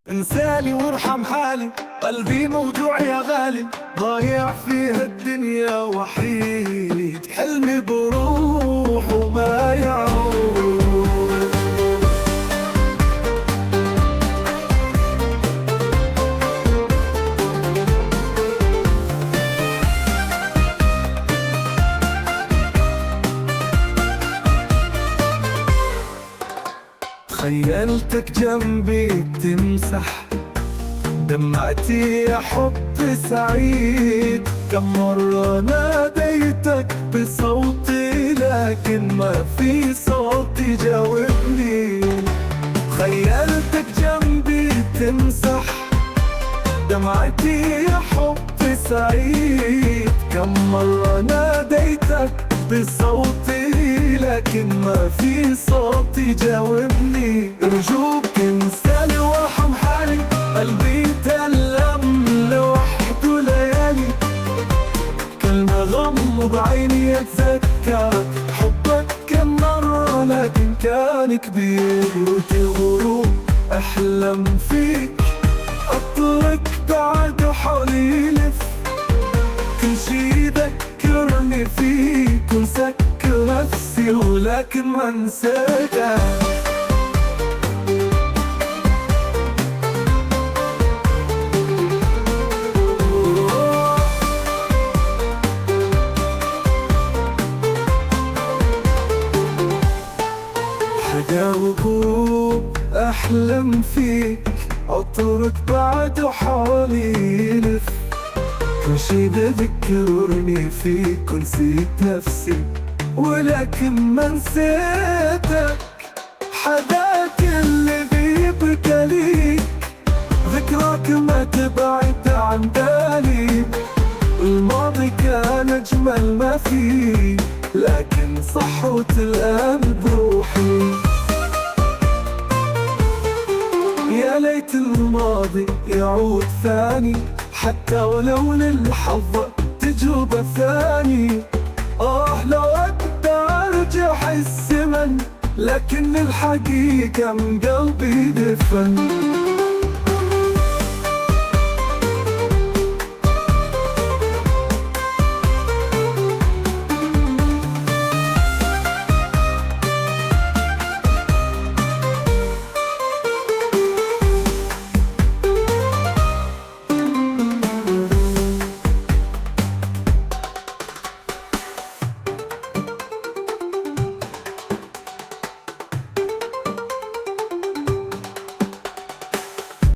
انساني وارحم حالي، قلبي موجوع يا غالي، ضايع فيها الدنيا وحيد، حلمي بروح وما يعود. خيلتك جنبي تمسح دمعتي يا حب سعيد، كم مرة ناديتك بصوتي لكن ما في صوت يجاوبني. خيلتك جنبي تمسح دمعتي يا حب سعيد، كم مرة ناديتك بصوتي لكن ما في صوت يجاوبني. ارجوك انساني وارحم حالي، قلبي تألم لوحده ليالي، كلمة غمض عيني اتذكرك، حبك كان مرة لكن كان كبير. وقت الغروب احلم فيك، اطلق بعد حولي يلف، كل شي يذكرني فيك ونسكر نفسي ولكن ما نسيتك. حجاوب احلم فيك، عطرك بعد حولي يلف، كل شي بذكرني فيك ونسيت نفسي ولكن ما نسيتك. حداك اللي بيبكى ليك، ذكراك ما تبعد عن بالي، الماضي كان اجمل ما فيه لكن صحوة الآن بروحي. يا ليت الماضي يعود ثاني، حتى ولو للحظة تجربة ثاني. لو أقدر أرجع الزمن، لكن الحقيقة من قلبي دفن.